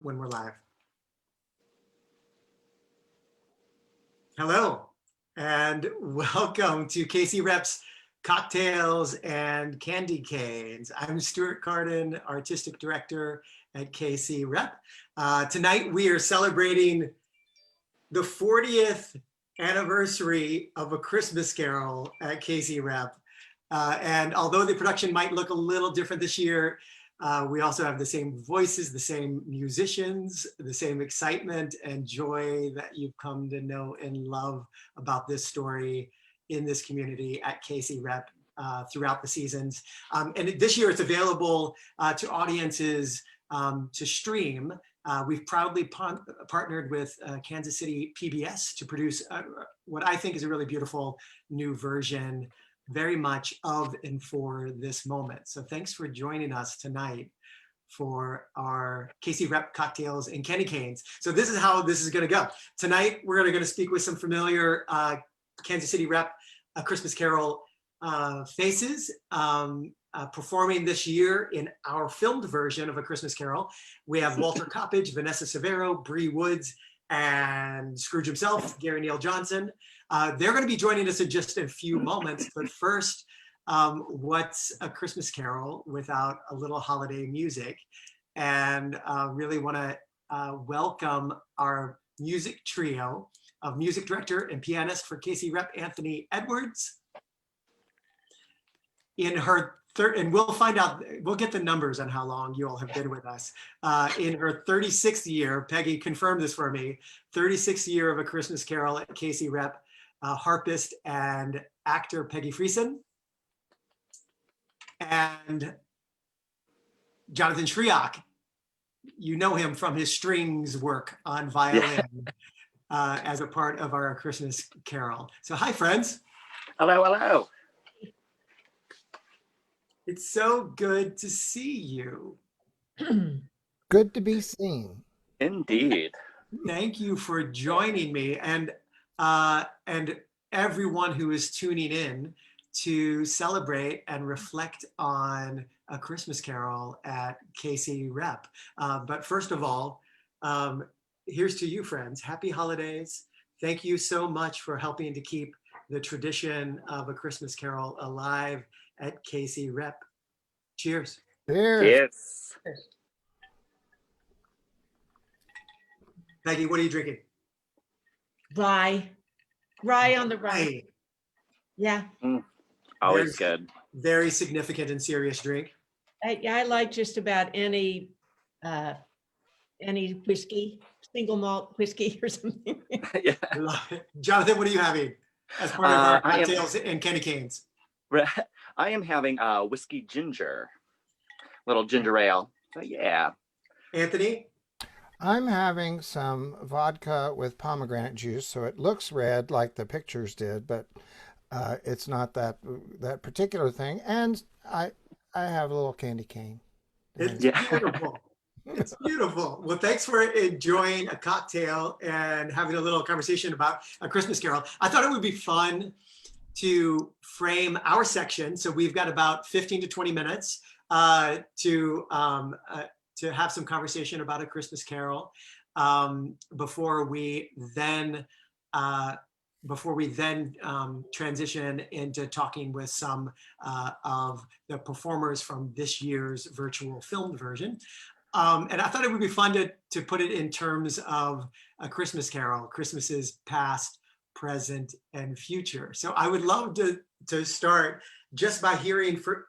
when we're live. Hello, and welcome to KCRep's Cocktails and Candy Canes. I'm Stuart Carden, Artistic Director at KCRep. Tonight we are celebrating the 40th anniversary of A Christmas Carol at KCRep. And although the production might look a little different this year, we also have the same voices, the same musicians, the same excitement and joy that you've come to know and love about this story in this community at KCRep throughout the seasons. And this year it's available to audiences to stream. We've proudly partnered with Kansas City PBS to produce what I think is a really beautiful new version, very much of and for this moment. So thanks for joining us tonight for our KCRep Cocktails and Candy Canes. So this is how this is gonna go. Tonight, we're gonna speak with some familiar Kansas City Rep A Christmas Carol faces performing this year in our filmed version of A Christmas Carol. We have Walter Coppage, Vanessa Severo, Bri Woods, and Scrooge himself, Neal Johnson. They're going to be joining us in just a few moments, but first, what's A Christmas Carol without a little holiday music? And really want to welcome our music trio of music director and pianist for KCRep, Anthony Edwards. In her third, and we'll find out, we'll get the numbers on how long you all have been with us. In her 36th year, Peggy confirmed this for me, 36th year of A Christmas Carol at KCRep, harpist and actor Peggy Friesen, and Jonathan Schriock. You know him from his strings work on violin as a part of our Christmas Carol. So hi, friends. Hello, hello. It's so good to see you. Good to be seen. Indeed. Thank you for joining me and everyone who is tuning in to celebrate and reflect on A Christmas Carol at KCRep. But first of all, here's to you, friends. Happy holidays. Thank you so much for helping to keep the tradition of A Christmas Carol alive at KCRep. Cheers. Cheers. Yes. Peggy, what are you drinking? Rye on the rye. Hey, Yeah, Always good. very significant and serious drink. I like just about any whiskey, single malt whiskey or something. Yeah. Jonathan, what are you having as part of our I am- cocktails and candy canes? I am having whiskey ginger, little ginger ale. So yeah. Anthony? I'm having some vodka with pomegranate juice, so it looks red like the pictures did, but it's not that particular thing. And I have a little candy cane. It's Yeah. beautiful. It's beautiful. Well, thanks for enjoying a cocktail and having a little conversation about A Christmas Carol. I thought it would be fun to frame our section. So we've got about 15 to 20 minutes to have some conversation about A Christmas Carol before we then transition into talking with some of the performers from this year's virtual filmed version. And I thought it would be fun to put it in terms of A Christmas Carol, Christmases past, present, and future. So I would love to start just by hearing for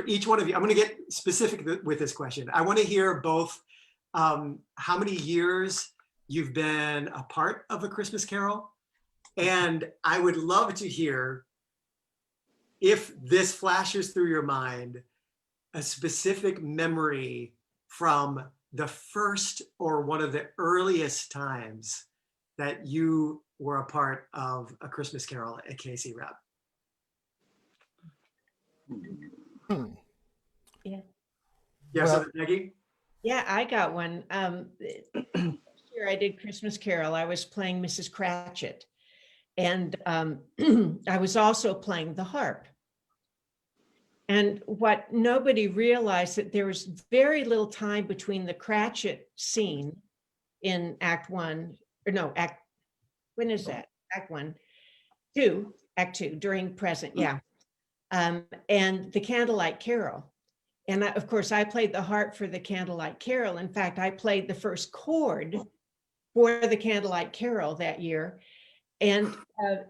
each one of you. I'm going to get specific with this question. I want to hear both how many years you've been a part of A Christmas Carol, and I would love to hear, if this flashes through your mind, a specific memory from the first or one of the earliest times that you were a part of A Christmas Carol at KCRep. Yeah. Yeah, Well- so Peggy? Yeah, I got one. This year I did Christmas Carol. I was playing Mrs. Cratchit, and I was also playing the harp. And what nobody realized, that there was very little time between the Cratchit scene in Act 1, or no, when is that? Act 1, 2, Act 2, during present, yeah. And the Candlelight Carol. And of course, I played the harp for the Candlelight Carol. In fact, I played the first chord for the Candlelight Carol that year. And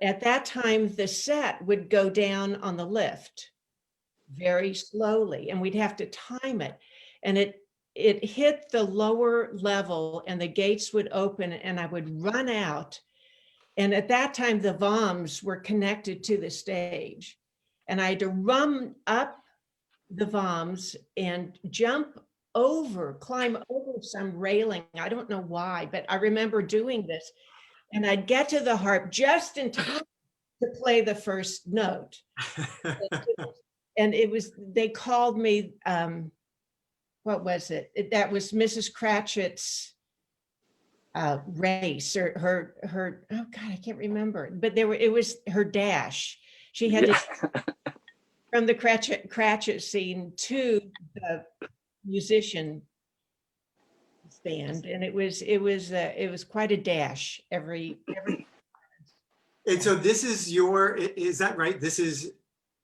at that time, the set would go down on the lift very slowly, and we'd have to time it. And it hit the lower level, and the gates would open, and I would run out. And at that time, the VOMs were connected to the stage. And I had to run up the VOMs and climb over some railing. I don't know why, but I remember doing this. And I'd get to the harp just in time to play the first note. And they called me, what was it? That was Mrs. Cratchit's race, or her, oh God, I can't remember. But it was her dash. She had to, from the Cratchit scene to the musician stand, and it was quite a dash every. And so this is is that right? This is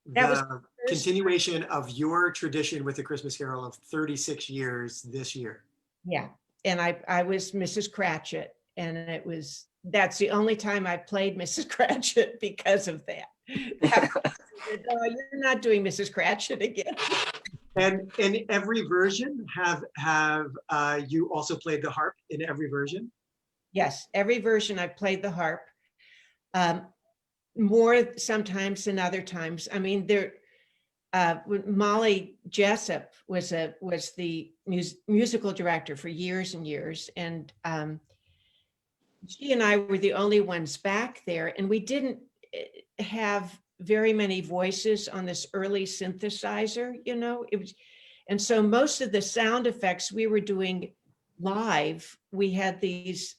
the continuation of your tradition with the Christmas Carol of 36 years this year. Yeah, and I was Mrs. Cratchit, and that's the only time I played Mrs. Cratchit because of that. Oh, you're not doing Mrs. Cratchit again. And in every version, have you also played the harp in every version? Yes, every version I've played the harp. More sometimes than other times. I mean, Molly Jessup was the musical director for years and years, and she and I were the only ones back there, and we didn't have very many voices on this early synthesizer, and so most of the sound effects we were doing live. We had these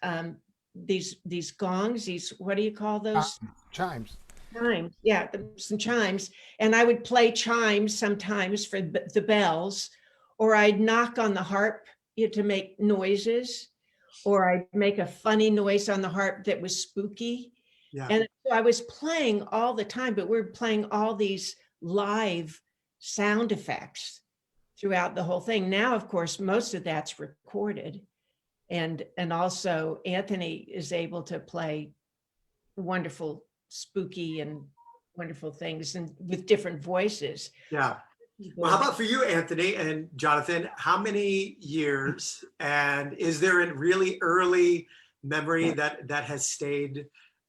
gongs, what do you call those? Chimes. Chimes, yeah, some chimes. And I would play chimes sometimes for the bells, or I'd knock on the harp to make noises, or I'd make a funny noise on the harp that was spooky. Yeah. And so I was playing all the time, but we're playing all these live sound effects throughout the whole thing. Now, of course, most of that's recorded. And also Anthony is able to play wonderful, spooky and wonderful things, and with different voices. Yeah. Well, how about for you, Anthony and Jonathan? How many years, and is there a really early memory that has stayed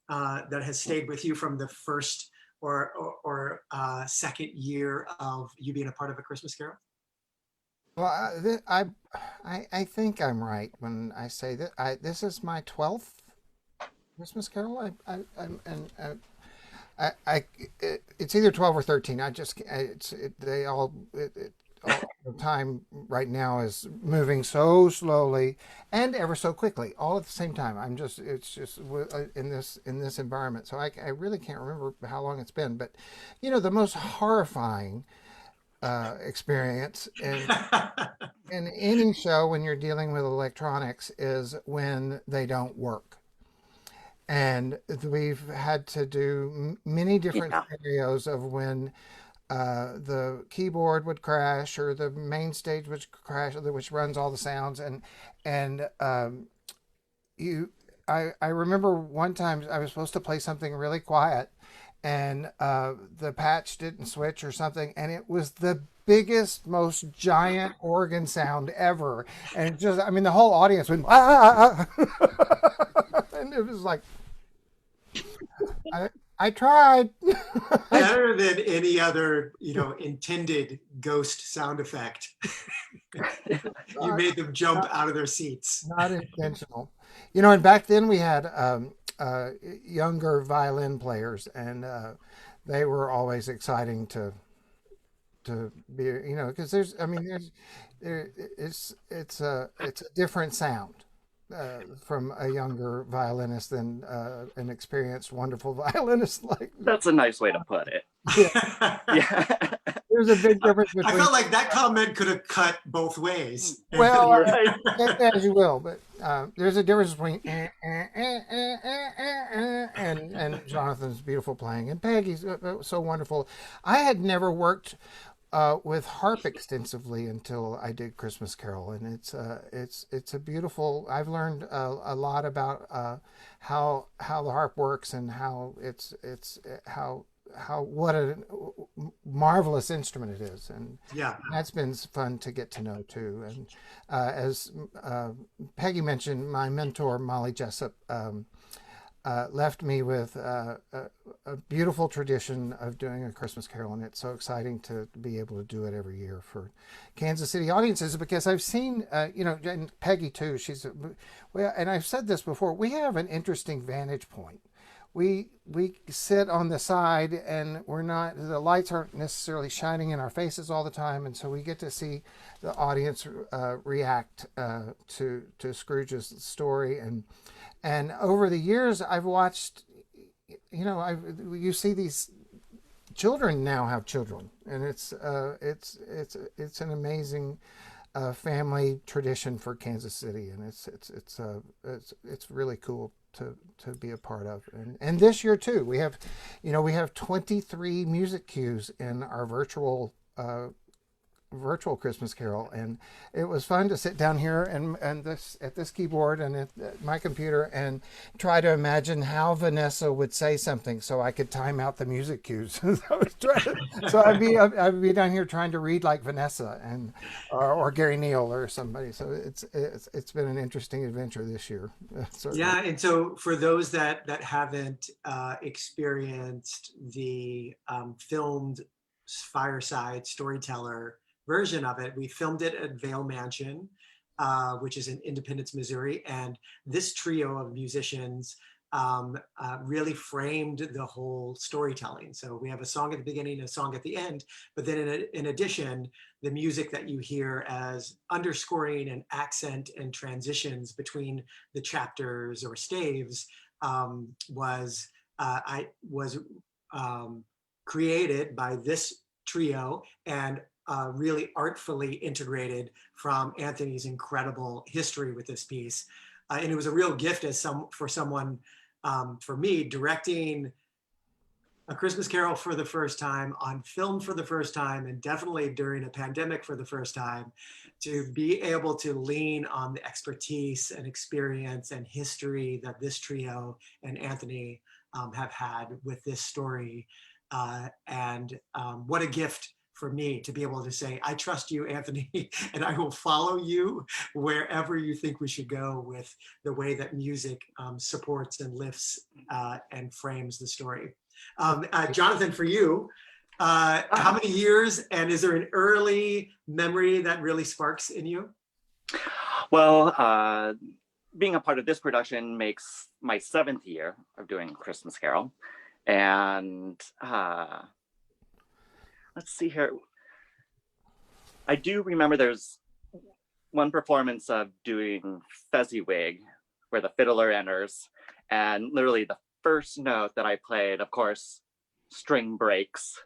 with you from the first or second year of you being a part of A Christmas Carol? Well, I think I'm right when I say that this is my 12th Christmas Carol. It's either 12 or 13. All the time right now is moving so slowly and ever so quickly, all at the same time. It's just in this environment. So I really can't remember how long it's been, but the most horrifying experience in any show when you're dealing with electronics is when they don't work. And we've had to do many different scenarios of when the keyboard would crash, or the main stage would crash, which runs all the sounds. I remember one time I was supposed to play something really quiet, and the patch didn't switch or something, and it was the biggest, most giant organ sound ever. And the whole audience went, ah! And it was like, I tried. Better than any other, intended ghost sound effect. You made them jump out of their seats. Not intentional. And back then we had younger violin players, and they were always exciting to be, because it's a different sound from a younger violinist than an experienced, wonderful violinist like. That's a nice way to put it. Yeah. Yeah. there's a big difference I between. felt like that comment could have cut both ways. Well, Right. as you will, but there's a difference between and Jonathan's beautiful playing and Peggy's so wonderful. I had never worked with harp extensively until I did Christmas Carol, and it's a beautiful. I've learned a lot about how the harp works and how how what a marvelous instrument it is, and Yeah. that's been fun to get to know too. And as Peggy mentioned, my mentor Molly Jessup left me with a beautiful tradition of doing a Christmas Carol, and it's so exciting to be able to do it every year for Kansas City audiences, because I've seen, and Peggy too. Well, and I've said this before. We have an interesting vantage point. We sit on the side, and the lights aren't necessarily shining in our faces all the time, and so we get to see the audience react to Scrooge's story. And over the years, I've watched, you see these children now have children, and it's an amazing family tradition for Kansas City, and it's really cool to be a part of. And this year too, we have 23 music cues in our virtual Christmas Carol, and it was fun to sit down here and at this keyboard and at my computer and try to imagine how Vanessa would say something so I could time out the music cues. So I'd be down here trying to read like Vanessa or Gary Neal or somebody. So it's been an interesting adventure this year. Yeah, and so for those that haven't experienced the filmed fireside storyteller version of it, we filmed it at Vail Mansion, which is in Independence, Missouri, and this trio of musicians really framed the whole storytelling. So we have a song at the beginning, a song at the end, but then in addition, the music that you hear as underscoring and accent and transitions between the chapters or staves was created by this trio and really artfully integrated from Anthony's incredible history with this piece. And it was a real gift for someone, for me, directing A Christmas Carol for the first time, on film for the first time, and definitely during a pandemic for the first time, to be able to lean on the expertise and experience and history that this trio and Anthony have had with this story. And what a gift for me to be able to say, I trust you, Anthony, and I will follow you wherever you think we should go with the way that music supports and lifts and frames the story. Jonathan, for you, how many years, and is there an early memory that really sparks in you? Well, being a part of this production makes my 7th year of doing Christmas Carol. And let's see here. I do remember there's one performance of doing Fezziwig where the fiddler enters, and literally the first note that I played, of course, string breaks.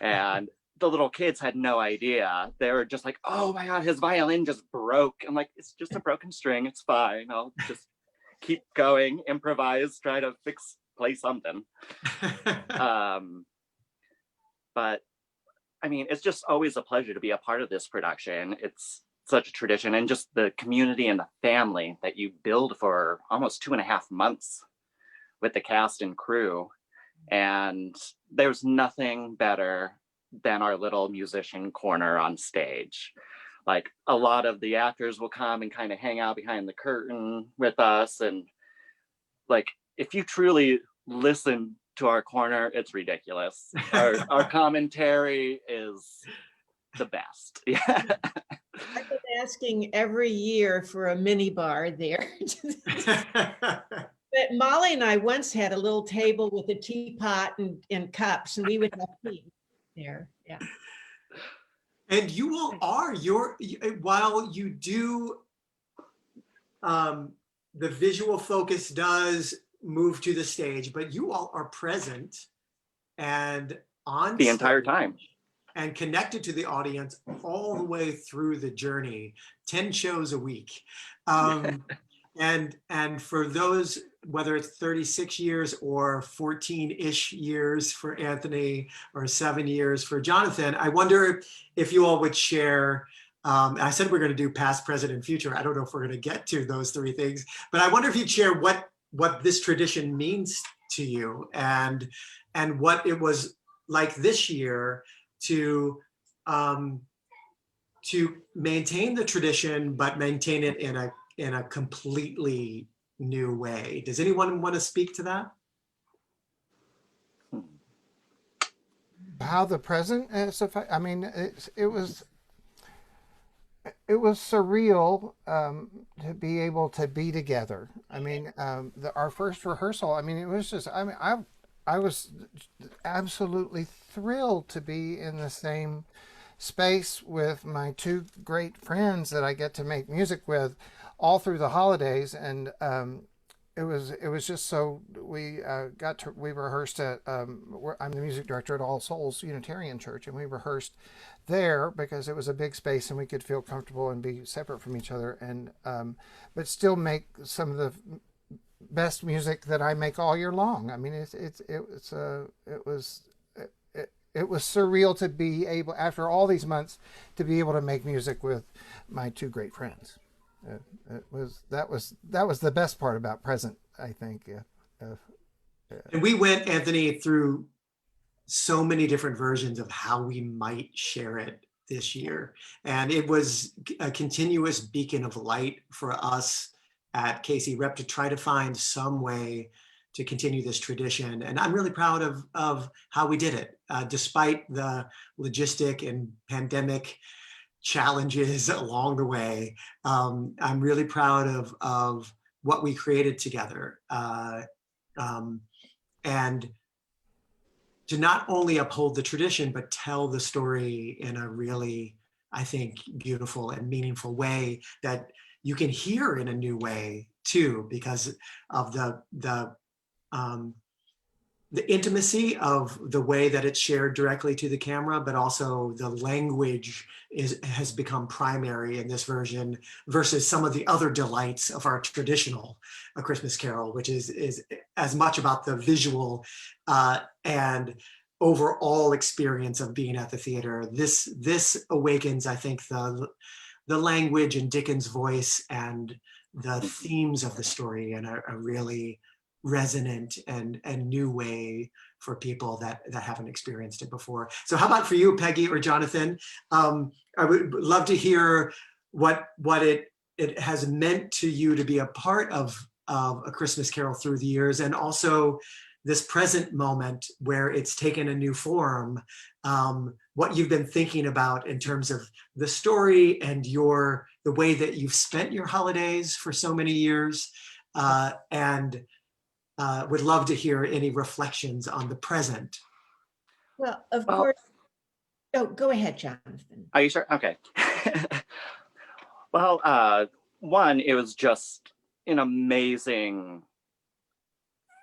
And the little kids had no idea. They were just like, oh my God, his violin just broke. I'm like, it's just a broken string. It's fine. I'll just keep going, improvise, try to play something. But I mean, it's just always a pleasure to be a part of this production. It's such a tradition, and just the community and the family that you build for almost 2.5 months with the cast and crew. And there's nothing better than our little musician corner on stage. Like, a lot of the actors will come and kind of hang out behind the curtain with us. And like, if you truly listen to our corner, it's ridiculous. Our commentary is the best. Yeah. I've been asking every year for a mini bar there. But Molly and I once had a little table with a teapot and cups, and we would have tea there. Yeah. And you all are, while you do, the visual focus does move to the stage, but you all are present and on The entire stage time. and connected to the audience all the way through the journey, 10 shows a week. And for those, whether it's 36 years or 14-ish years for Anthony or 7 years for Jonathan, I wonder if you all would share, I said we're going to do past, present, and future. I don't know if we're going to get to those three things, but I wonder if you'd share what this tradition means to you and what it was like this year to maintain the tradition, but maintain it in a completely new way. Does anyone want to speak to that? How the present is I mean, it was surreal to be able to be together. I mean, our first rehearsal, I mean, it was just, I mean, I was absolutely thrilled to be in the same space with my two great friends that I get to make music with all through the holidays. And it was just so, we rehearsed at, I'm the music director at All Souls Unitarian Church, and we rehearsed there because it was a big space and we could feel comfortable and be separate from each other, and but still make some of the best music that I make all year long. I mean, it was surreal to be able, after all these months, to be able to make music with my two great friends. That was the best part about present, I think. And we went, Anthony, through so many different versions of how we might share it this year. And it was a continuous beacon of light for us at KCRep to try to find some way to continue this tradition. And I'm really proud of how we did it, despite the logistic and pandemic challenges along the way. I'm really proud of what we created together. And to not only uphold the tradition, but tell the story in a really, I think, beautiful and meaningful way that you can hear in a new way too, because of the intimacy of the way that it's shared directly to the camera, but also the language has become primary in this version versus some of the other delights of our traditional A Christmas Carol, which is as much about the visual and overall experience of being at the theater. This awakens, I think, the language and Dickens' voice and the themes of the story in a really resonant and new way for people that haven't experienced it before. So how about for you, Peggy or Jonathan? I would love to hear what it has meant to you to be a part of A Christmas Carol through the years, and also this present moment where it's taken a new form, what you've been thinking about in terms of the story and the way that you've spent your holidays for so many years, and would love to hear any reflections on the present. Well, of course. Oh, go ahead, Jonathan. Are you sure? Okay. Well, one, it was just an amazing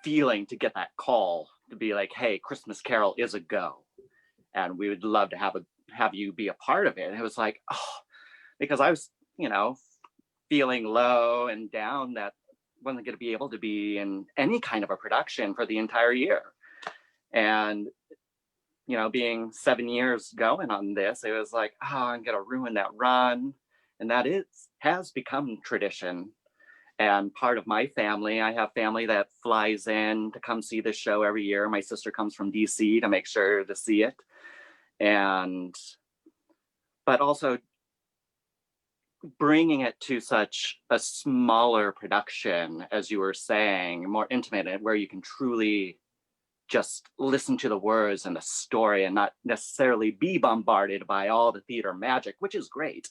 feeling to get that call to be like, hey, Christmas Carol is a go, and we would love to have you be a part of it. And it was like, oh, because I was, feeling low and down that wasn't going to be able to be in any kind of a production for the entire year. And, being 7 years going on this, it was like, oh, I'm going to ruin that run. And that has become tradition. And part of my family, I have family that flies in to come see this show every year. My sister comes from DC to make sure to see it. But also bringing it to such a smaller production, as you were saying, more intimate, and where you can truly just listen to the words and the story and not necessarily be bombarded by all the theater magic, which is great.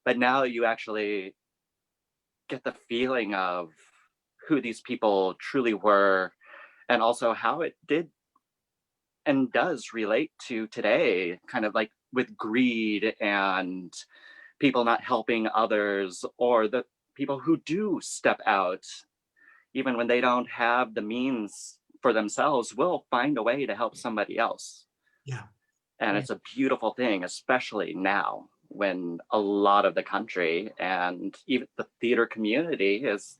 But now you actually get the feeling of who these people truly were, and also how it did and does relate to today, kind of like with greed and people not helping others, or the people who do step out, even when they don't have the means for themselves, will find a way to help somebody else. Yeah. And Yeah. it's a beautiful thing, especially now when a lot of the country and even the theater community is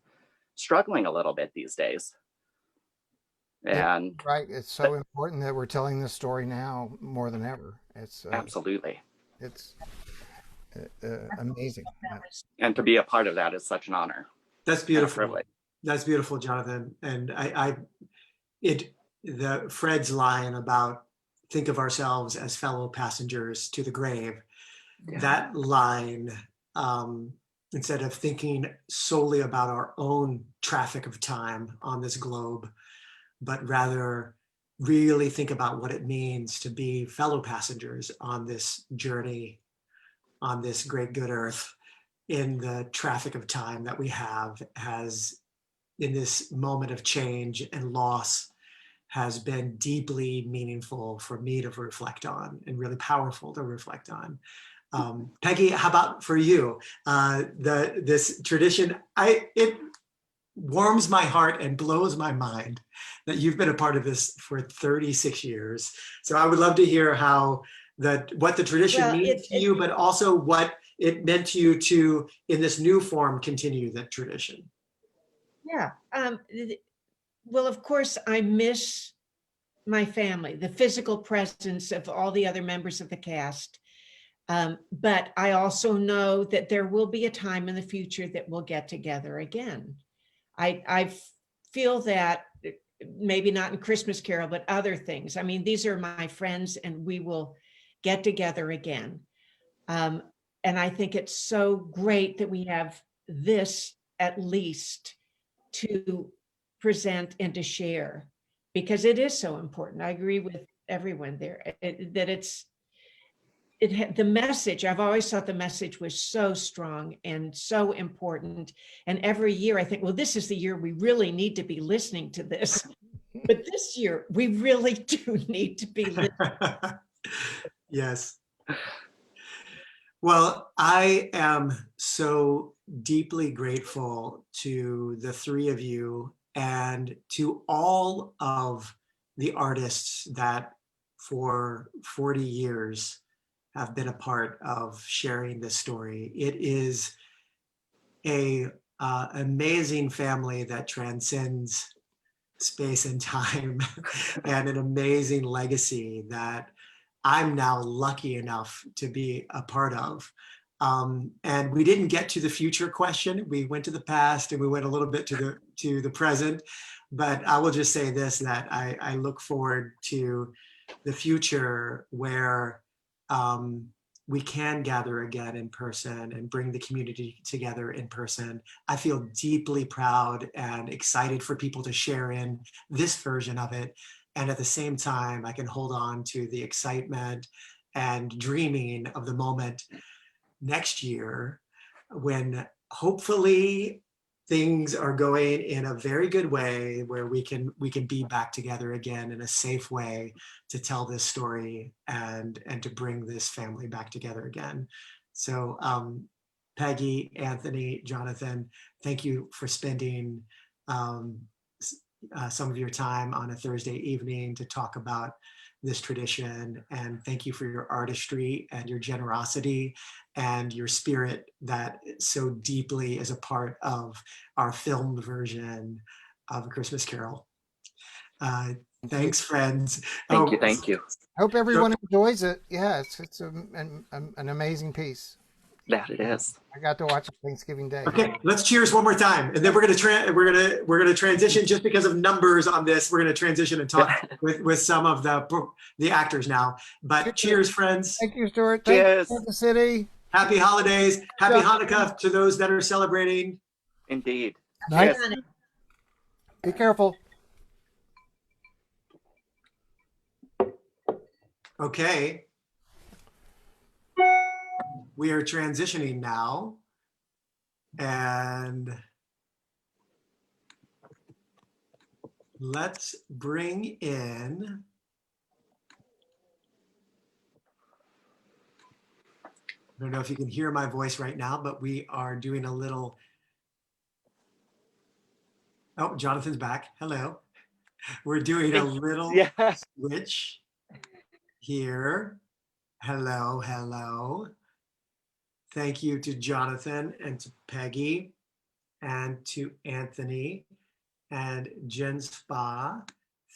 struggling a little bit these days. And Right. It's so important that we're telling this story now more than ever. absolutely. It's amazing. And to be a part of that is such an honor. That's And a beautiful. privilege. That's beautiful, Jonathan. And the Fred's line about think of ourselves as fellow passengers to the grave, Yeah. that line, instead of thinking solely about our own traffic of time on this globe, but rather really think about what it means to be fellow passengers on this journey, on this great good earth, in the traffic of time that we have, has, in this moment of change and loss, has been deeply meaningful for me to reflect on and really powerful to reflect on. Peggy, how about for you? This tradition, it warms my heart and blows my mind that you've been a part of this for 36 years. So I would love to hear what the tradition Well, means to you, but also what it meant to you to, in this new form, continue that tradition. Yeah. Well, of course, I miss my family, the physical presence of all the other members of the cast. But I also know that there will be a time in the future that we'll get together again. I feel that, maybe not in Christmas Carol, but other things. I mean, these are my friends and we will get together again. And I think it's so great that we have this at least to present and to share, because it is so important. I agree with everyone there that the message, I've always thought the message was so strong and so important. And every year I think, well, this is the year we really need to be listening to this. But this year we really do need to be listening. Yes. Well, I am so deeply grateful to the three of you and to all of the artists that for 40 years have been a part of sharing this story. It is a amazing family that transcends space and time and an amazing legacy that I'm now lucky enough to be a part of. And we didn't get to the future question. We went to the past and we went a little bit to the present. But I will just say this, that I look forward to the future where we can gather again in person and bring the community together in person. I feel deeply proud and excited for people to share in this version of it. And at the same time, I can hold on to the excitement and dreaming of the moment next year when hopefully things are going in a very good way, where we can be back together again in a safe way to tell this story and to bring this family back together again. So Peggy, Anthony, Jonathan, thank you for spending some of your time on a Thursday evening to talk about this tradition. And thank you for your artistry and your generosity and your spirit that so deeply is a part of our filmed version of A Christmas Carol. Thanks, friends. Thank you. Thank you. Hope everyone enjoys it. Yeah, it's an amazing piece. That it is. I got to watch it Thanksgiving Day. Okay, let's cheers one more time, and then we're gonna transition, just because of numbers on this. We're gonna transition and talk with some of the actors now. But cheers, friends. Thank you, Stuart. Cheers. Thank you, the city. Happy holidays. Happy Hanukkah to those that are celebrating. Indeed. Nice. Cheers. Be careful. Okay. We are transitioning now, and let's bring in I don't know if you can hear my voice right now, but we are doing a little. Oh, Jonathan's back. Hello. We're doing a little Yeah. switch here. Hello, hello. Thank you to Jonathan and to Peggy and to Anthony and Jen Spa.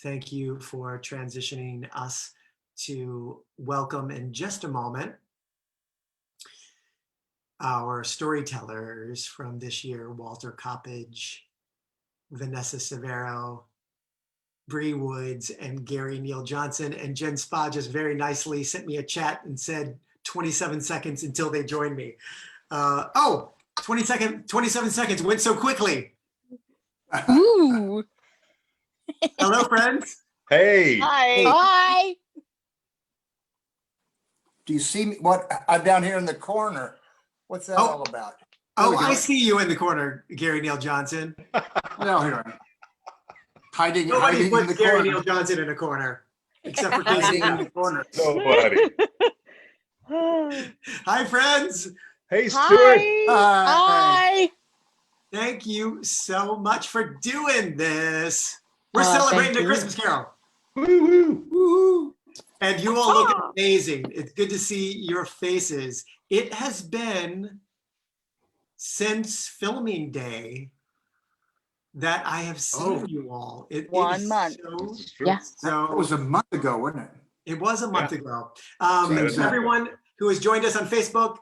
Thank you for transitioning us to welcome in just a moment our storytellers from this year, Walter Coppage, Vanessa Severo, Bri Woods, and Neal Johnson. And Jen Spa just very nicely sent me a chat and said 27 seconds until they join me. 27 seconds went so quickly. Ooh. Hello, friends. Hey. Hi. Hi. Do you see me? What I'm down here in the corner? What's that all about? Oh, I see you in the corner, Neal Johnson. Well, here I am. Hiding Nobody in the puts corner. Neal Johnson in a corner, except for Hiding in Casey. the corner. Nobody. Hi, friends. Hey, Stuart. Hi. Thank you so much for doing this. We're Thank celebrating the you. Christmas Carol. Woo-hoo. Woo-hoo. And you all look amazing. It's good to see your faces. It has been since filming day that I have seen you all. It 1 is month. So, This is true. Yeah. so That was a month ago, wasn't it? it was a month ago. Seems that Everyone who has joined us on Facebook,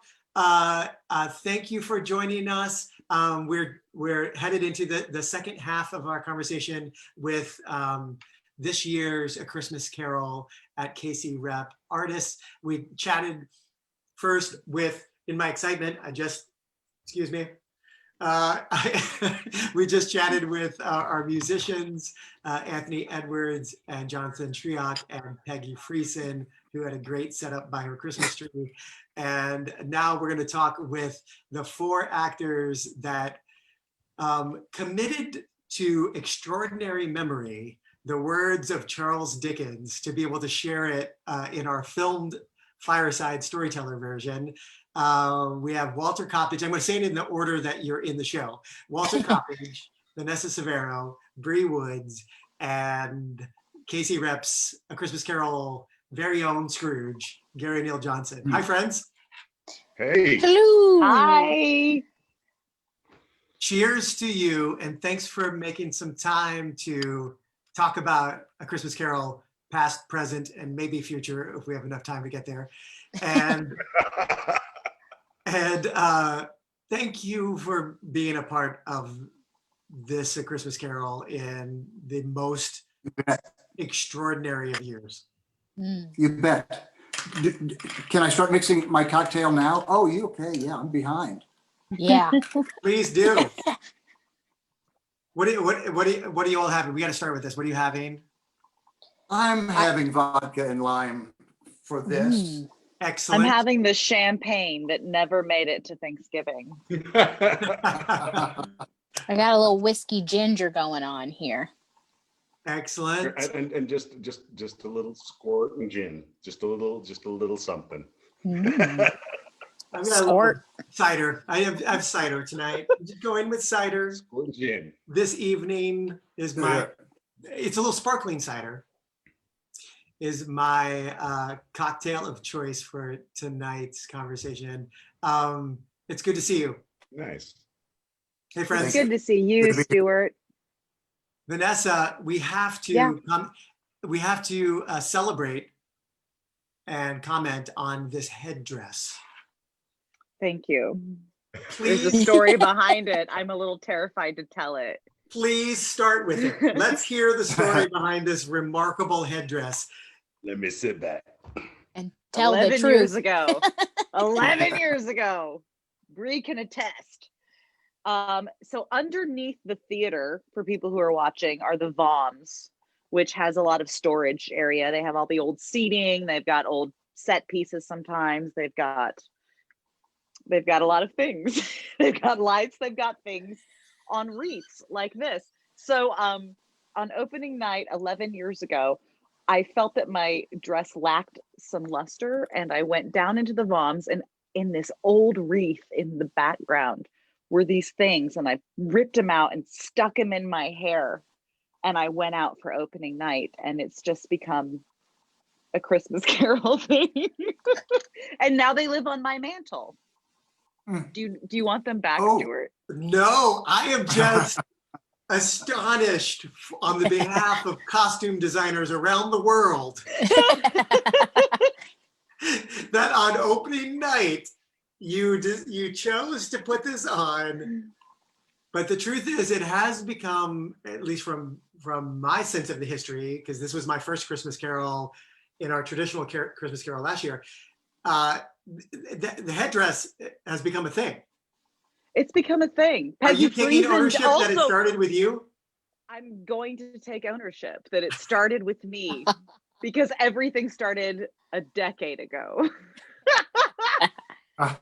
thank you for joining us. We're headed into the second half of our conversation with this year's A Christmas Carol at KCRep artists. We chatted first with, in my excitement, excuse me, we just chatted with our musicians, Anthony Edwards and Jonathan Schriock and Peggy Friesen, who had a great setup by her Christmas tree. And now we're going to talk with the 4 actors that committed to extraordinary memory, the words of Charles Dickens, to be able to share it in our filmed fireside storyteller version. We have Walter Coppage. I'm going to say it in the order that you're in the show. Walter Coppage, Vanessa Severo, Bri Woods, and KCRep's A Christmas Carol very own Scrooge, Neal Johnson. Hi, friends. Hey. Hello. Hi. Cheers to you, and thanks for making some time to talk about A Christmas Carol, past, present, and maybe future, if we have enough time to get there. And thank you for being a part of this A Christmas Carol in the most extraordinary of years. You bet. Can I start mixing my cocktail now? Oh, you okay? Yeah, I'm behind. Yeah. Please do. What are you all having? We got to start with this. What are you having? I'm having vodka and lime for this. Excellent. I'm having the champagne that never made it to Thanksgiving. I got a little whiskey ginger going on here. Excellent. and just a little squirt and gin, just a little something. I'm gonna Squirt. cider. I have cider tonight. Just go in with cider. Squirt and gin. This evening is it's a little sparkling cider, is my cocktail of choice for tonight's conversation. It's good to see you. Nice. Hey, friends. It's good to see you, Stuart. Vanessa, we have to celebrate and comment on this headdress. Thank you. Please, There's a story behind it. I'm a little terrified to tell it. please start with it. Let's hear the story behind this remarkable headdress. Let me sit back. And tell the 11 years truth. ago. 11 years ago. Bri can attest. So underneath the theater, for people who are watching, are the VOMs, which has a lot of storage area. They have all the old seating. They've got old set pieces sometimes. They've got a lot of things. They've got lights. They've got things on wreaths like this. So on opening night 11 years ago, I felt that my dress lacked some luster, and I went down into the VOMs, and in this old wreath in the background were these things, and I ripped them out and stuck them in my hair, and I went out for opening night, and it's just become a Christmas Carol thing. And now they live on my mantle. Do you want them back, Oh. Stuart? No, I am just astonished on the behalf of costume designers around the world that on opening night you chose to put this on. But the truth is, it has become, at least from my sense of the history, because this was my first Christmas Carol in our traditional Christmas Carol last year, the headdress has become a thing. It's become a thing. Are you Peggy taking Friesen ownership that it started with you? I'm going to take ownership that it started with me because everything started a decade ago. Peggy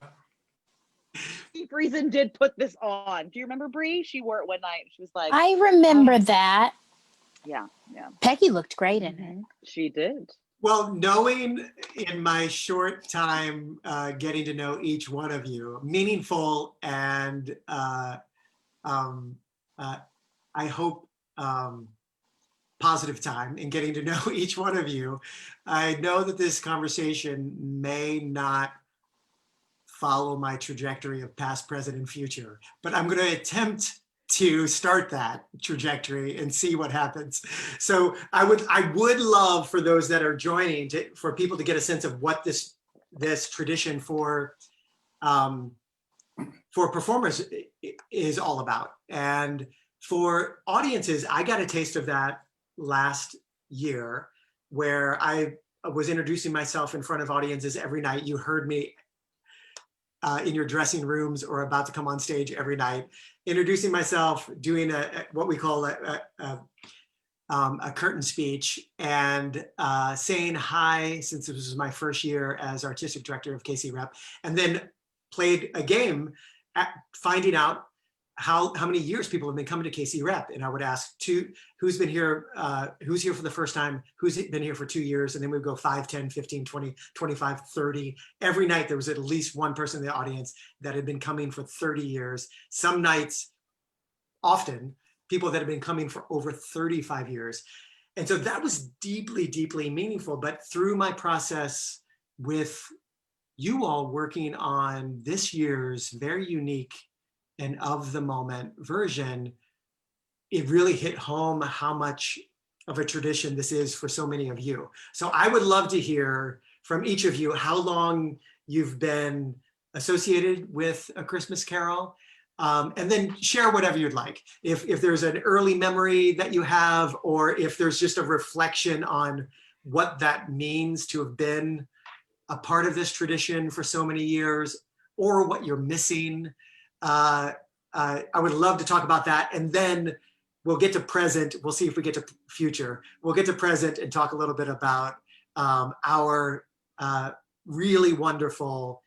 Friesen did put this on. Do you remember Bri? She wore it one night. She was like, I remember that. yeah. Peggy looked great in it. She did. Well, knowing in my short time getting to know each one of you, meaningful and I hope positive time in getting to know each one of you, I know that this conversation may not follow my trajectory of past, present, and future, but I'm going to attempt to start that trajectory and see what happens. So I would love for those that are joining for people to get a sense of what this tradition for performers is all about. And for audiences, I got a taste of that last year where I was introducing myself in front of audiences every night. You heard me in your dressing rooms or about to come on stage every night, introducing myself, doing what we call a curtain speech, and saying hi, since this was my first year as artistic director of KCRep, and then played a game finding out how many years people have been coming to KCRep. And I would ask who's been here, who's here for the first time, who's been here for 2 years, and then we'd go 5, 10, 15, 20, 25, 30. Every night there was at least one person in the audience that had been coming for 30 years. Some nights, often, people that have been coming for over 35 years. And so that was deeply, deeply meaningful. But through my process with you all working on this year's very unique and of the moment version, it really hit home how much of a tradition this is for so many of you. So I would love to hear from each of you how long you've been associated with A Christmas Carol, and then share whatever you'd like. If there's an early memory that you have, or if there's just a reflection on what that means to have been a part of this tradition for so many years, or what you're missing. I would love to talk about that. And then we'll get to present. We'll see if we get to future. We'll get to present and talk a little bit about our really wonderful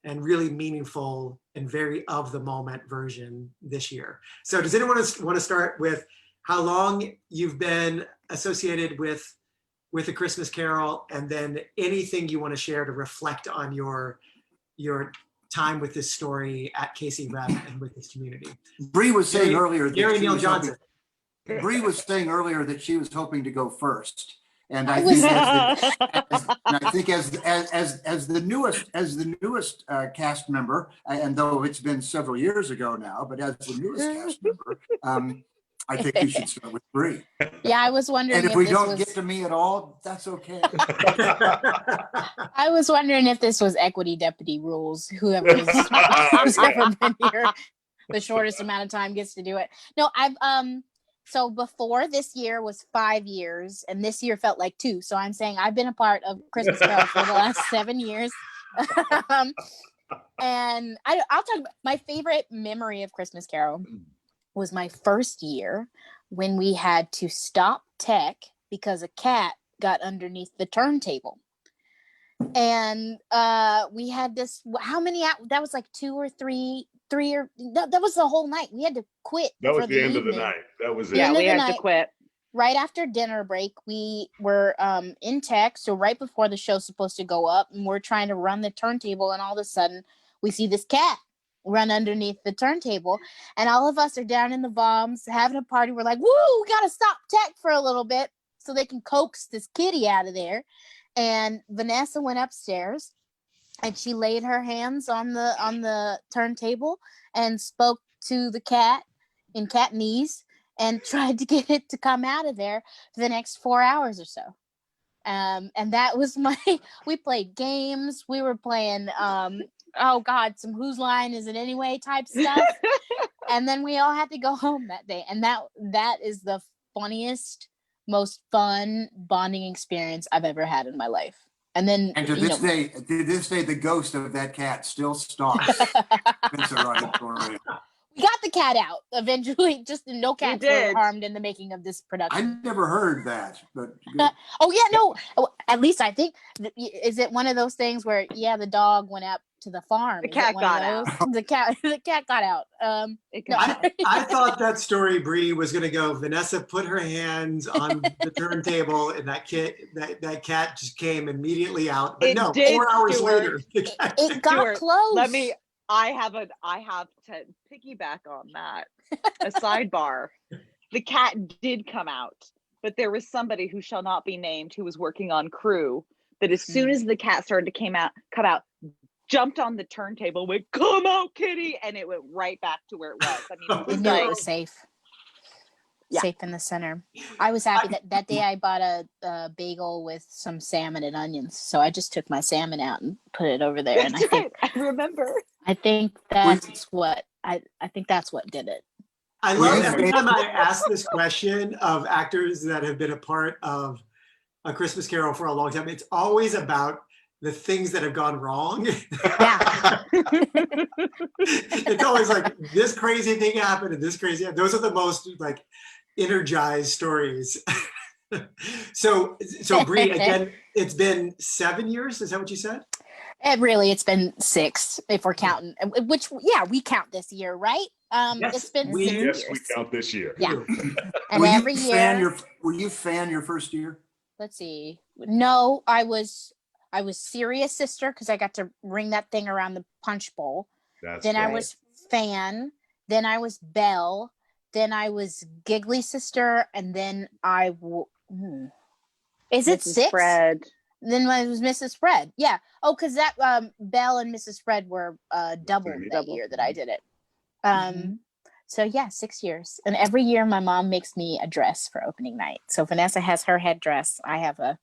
and really meaningful and very of the moment version this year. So does anyone want to start with how long you've been associated with A Christmas Carol, and then anything you want to share to reflect on your time with this story at KCRep and with this community? Bri was saying earlier that Neal Johnson. Bri was saying earlier that she was hoping to go first, and I think as the newest cast member, and though it's been several years ago now, but as the newest cast member, I think you should start with Bri. Yeah, I was wondering. And if we don't get to me at all, that's okay. I was wondering if this was equity deputy rules. Whoever's ever been here the shortest amount of time gets to do it. No, so before this year was 5 years, and this year felt like 2. So I'm saying I've been a part of Christmas Carol for the last 7 years. And I'll talk about my favorite memory of Christmas Carol was my first year when we had to stop tech because a cat got underneath the turntable. And we had this, that was like 2 or 3, that was the whole night. We had to quit. That was the end of the night. That was it. Yeah, we had to quit. Right after dinner break, we were in tech, so right before the show's supposed to go up, and we're trying to run the turntable, and all of a sudden we see this cat run underneath the turntable, and all of us are down in the VOMs having a party. We're like, woo, we gotta stop tech for a little bit so they can coax this kitty out of there. And Vanessa went upstairs and she laid her hands on the turntable and spoke to the cat in catnese and tried to get it to come out of there for the next 4 hours or so. And that was we played games. We were playing, oh God, some Whose Line Is It Anyway type stuff. And then we all had to go home that day. And that is the funniest, most fun bonding experience I've ever had in my life. And then, And to this day, the ghost of that cat still stalks Spencer Auditorium. we got the cat out eventually. Just no cats were harmed in the making of this production. I never heard that, but oh yeah, no. At least I think. Is it one of those things where the dog went up to the farm? The cat got out. The cat got out. I thought that story, Bri, was going to go. Vanessa put her hands on the turntable, and that cat just came immediately out. But no, 4 hours later, it got close. I have to piggyback on that. A sidebar. The cat did come out, but there was somebody who shall not be named who was working on crew that as soon as the cat started to come out, jumped on the turntable, went, "Come out, kitty," and it went right back to where it was. I mean, it knew it was safe. Yeah. Safe in the center. I was happy that day I bought a bagel with some salmon and onions. So I just took my salmon out and put it over there. And I remember. I think that's what did it. I love every time I ask this question of actors that have been a part of A Christmas Carol for a long time. It's always about the things that have gone wrong. Yeah. It's always like this crazy thing happened and this crazy. Those are the most like energized stories. So Bri, again, it's been 7 years. Is that what you said? It's been 6 if we're counting. Which we count this year, right? Yes, it's been 6 Yes, years. we count this year. Yeah. And every year. Were you fan your first year? Let's see. No, I was Serious Sister because I got to ring that thing around the punch bowl. Then I was Fan. Then I was Belle. Then I was Giggly Sister, and then is it Mrs. 6? Fred. Then I was Mrs. Fred. Yeah. Oh, because that Belle and Mrs. Fred were double that year that I did it. So 6 years, and every year my mom makes me a dress for opening night. So Vanessa has her headdress. I have a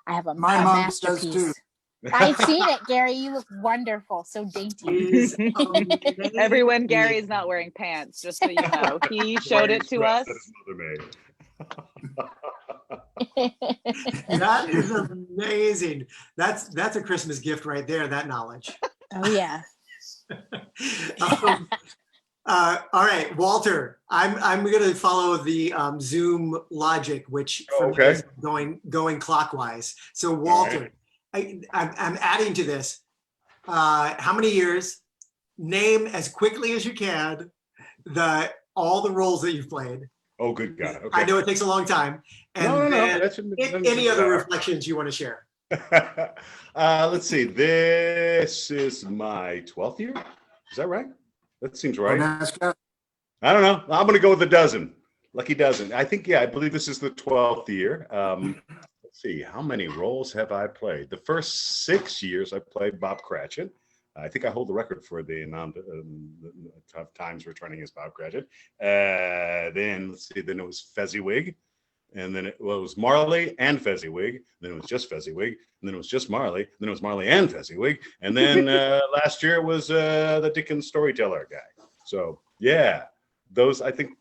My mom masterpiece. does too. I've seen it, Gary. You look wonderful, so dainty. Everyone, Gary is not wearing pants, just so you know. He showed it to us. That is amazing. That's a Christmas gift right there, that knowledge. Oh yeah. All right, Walter, I'm going to follow the Zoom logic, which for me is going clockwise. So Walter, I'm adding to this. How many years? Name as quickly as you can all the roles that you've played. Oh, good God. Okay. I know it takes a long time. And then any other reflections you want to share? Let's see. This is my 12th year. Is that right? That seems right. I don't know. I'm going to go with a dozen. Lucky dozen. I think, I believe this is the 12th year. Let's see. How many roles have I played? The first 6 years I played Bob Cratchit. I think I hold the record for the amount of times returning as Bob Cratchit. Then, let's see. Then it was Fezziwig. And then it was Marley and Fezziwig. Then it was just Fezziwig. And then it was just Marley. And then it was Marley and Fezziwig. And then last year was the Dickens storyteller guy. So those, I think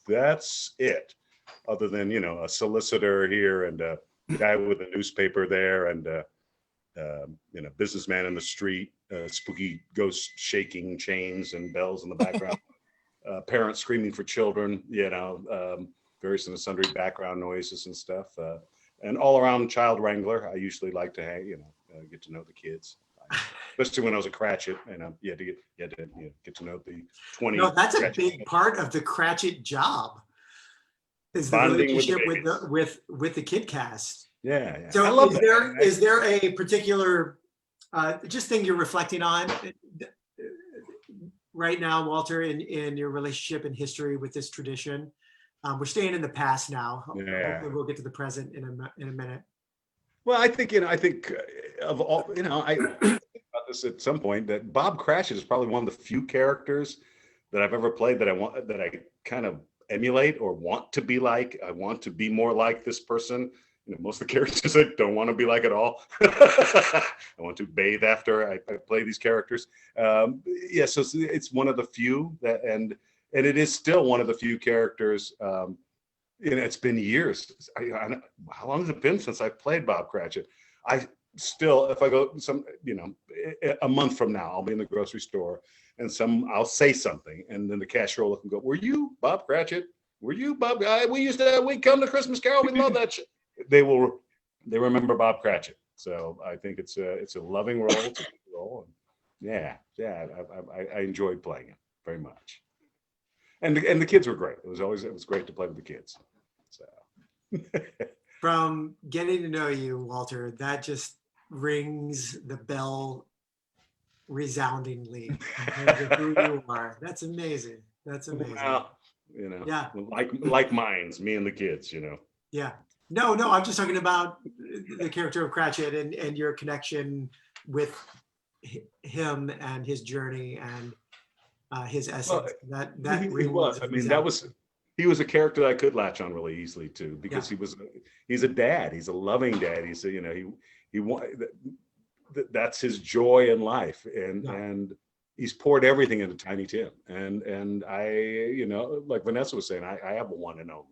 that's it. Other than, a solicitor here and a guy with a newspaper there and businessman in the street, spooky ghosts shaking chains and bells in the background, parents screaming for children, various and sundry background noises and stuff, and all around child wrangler. I usually like to get to know the kids, especially when I was a Cratchit, and you had to get to know the 20. No, that's a big kids. part of the Cratchit job. Is the Bonding relationship with the kid cast. Yeah. So I love is there a particular just thing you're reflecting on right now, Walter, in your relationship and history with this tradition? We're staying in the past now. Yeah. Hopefully we'll get to the present in a minute. Well, I think of all, I think about this at some point that Bob Cratchit is probably one of the few characters that I've ever played that I kind of emulate or want to be like. I want to be more like this person. Most of the characters I don't want to be like at all. I want to bathe after I play these characters. So it's one of the few that, and it is still one of the few characters. It's been years. How long has it been since I played Bob Cratchit? I still, if I go a month from now, I'll be in the grocery store and I'll say something, and then the cashier will look and go, "Were you Bob Cratchit? Were you Bob? We come to Christmas Carol. We love that shit." They remember Bob Cratchit. So I think it's a loving role. It's a good role. And I enjoyed playing it very much. And the kids were great. It was great to play with the kids. So from getting to know you, Walter, that just rings the bell resoundingly in terms of who you are. That's amazing. That's amazing. Well, yeah, like minds, me and the kids, Yeah. No, I'm just talking about the character of Cratchit and your connection with him and his journey and his essence. That he was. I mean, he was a character that I could latch on really easily to, because he's a dad. He's a loving dad. He's that's his joy in life, and he's poured everything into Tiny Tim. And I, like Vanessa was saying, I have a one and only.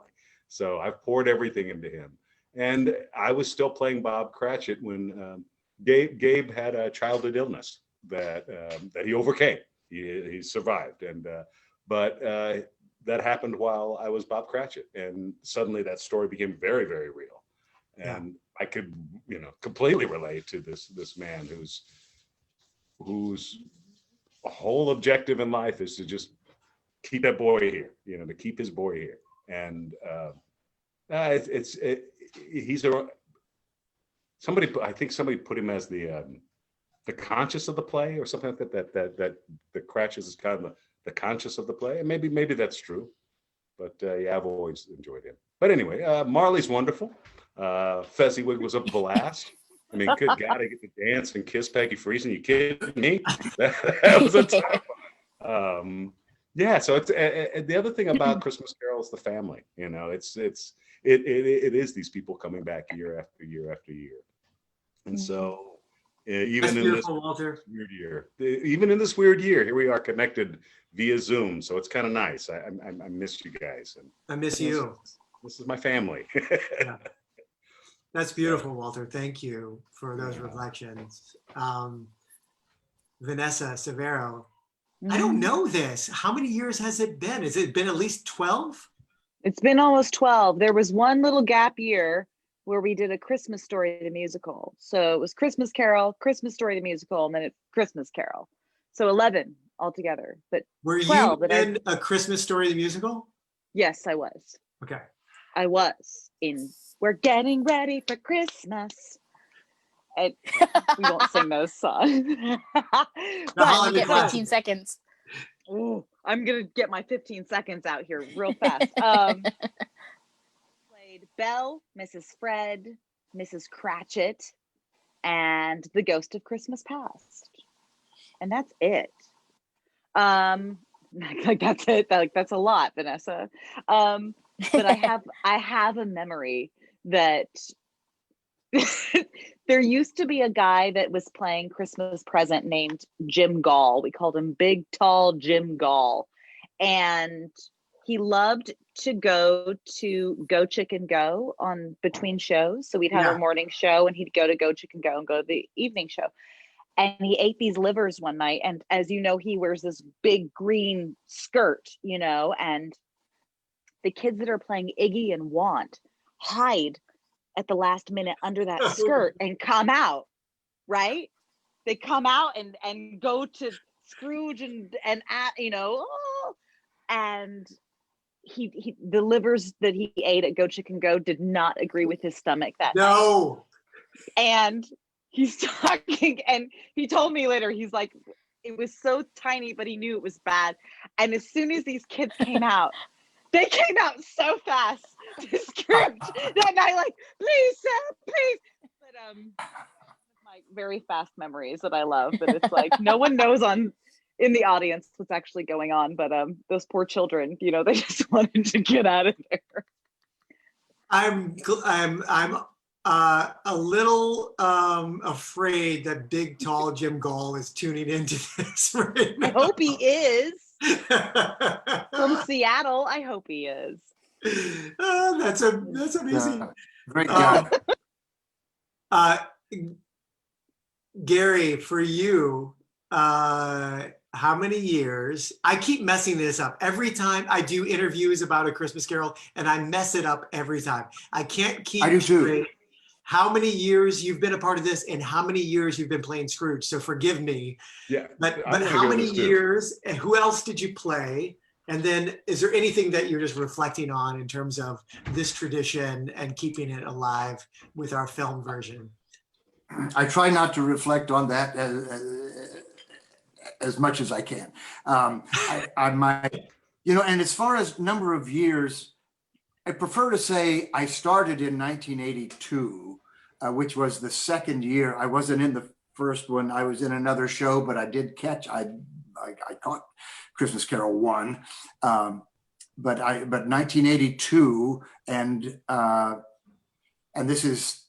So I've poured everything into him. And I was still playing Bob Cratchit when Gabe had a childhood illness that he overcame. He survived. But that happened while I was Bob Cratchit. And suddenly that story became very, very real. And I could, completely relate to this man whose whole objective in life is to just keep that boy here, to keep his boy here. And I think somebody put him as the conscious of the play or something like that the Cratchit is kind of the conscious of the play. And maybe that's true, but I've always enjoyed him. But anyway, Marley's wonderful. Fezziwig was a blast. I mean, good God, I get to dance and kiss Peggy Friesen. You kidding me? That was a tough one. So it's the other thing about Christmas Carol is the family. It is these people coming back year after year after year, and so even in this weird year, here we are connected via Zoom. So it's kind of nice. I miss you guys, and I miss you. This is my family. Yeah. That's beautiful, Walter. Thank you for those reflections. Vanessa Severo. I don't know this. How many years has it been? Has it been at least 12? It's been almost 12. There was one little gap year where we did A Christmas Story, the musical. So it was Christmas Carol, Christmas Story, the musical, and then it's Christmas Carol. So 11 altogether. But were 12, you in A Christmas Story, the musical? Yes, I was. Okay. I was in We're Getting Ready for Christmas. And we won't sing those songs. But you get 15 seconds. Ooh, I'm gonna get my 15 seconds out here real fast. Played Belle, Mrs. Fred, Mrs. Cratchit, and the Ghost of Christmas Past, and that's it. Like that's it. That's a lot, Vanessa. But I have a memory that there used to be a guy that was playing Christmas Present named Jim Gall. We called him Big Tall Jim Gall. And he loved to go to Go Chicken Go on between shows. So we'd have a morning show and he'd go to Go Chicken Go and go to the evening show. And he ate these livers one night. And as you know, he wears this big green skirt, and the kids that are playing Iggy and Want hide at the last minute under that skirt and come out, right? They come out and go to Scrooge and and he the livers that he ate at Go Chicken Go did not agree with his stomach that night. And he's talking and he told me later, he's like, it was so tiny, but he knew it was bad. And as soon as these kids came out, they came out so fast to Scrooge that night, like, please, sir, please. But memories that I love. But it's like no one knows in the audience what's actually going on. But those poor children, they just wanted to get out of there. I'm a little afraid that big, tall Jim Gall is tuning into this right now. I hope he is. From Seattle, I hope he is. Oh, that's amazing. Great guy. Gary, for you, how many years? I keep messing this up every time I do interviews about A Christmas Carol, and I mess it up every time. I can't keep I do too. straight how many years you've been a part of this and how many years you've been playing Scrooge. So forgive me. Yeah. But wanna how hear many this too. years and who else did you play? And then is there anything that you're just reflecting on in terms of this tradition and keeping it alive with our film version? I try not to reflect on that as much as I can. And as far as number of years, I prefer to say I started in 1982, which was the second year. I wasn't in the first one. I was in another show, but I did catch. I caught Christmas Carol 1, but 1982, and this is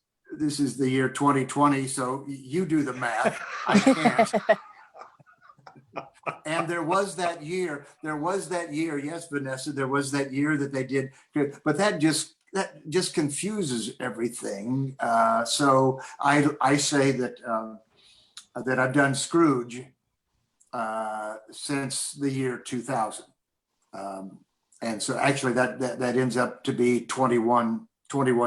the year 2020. So you do the math. I can't. And there was that year, yes, Vanessa, there was that year that they did, but that just confuses everything. So I say that I've done Scrooge since the year 2000. And so actually that ends up to be 21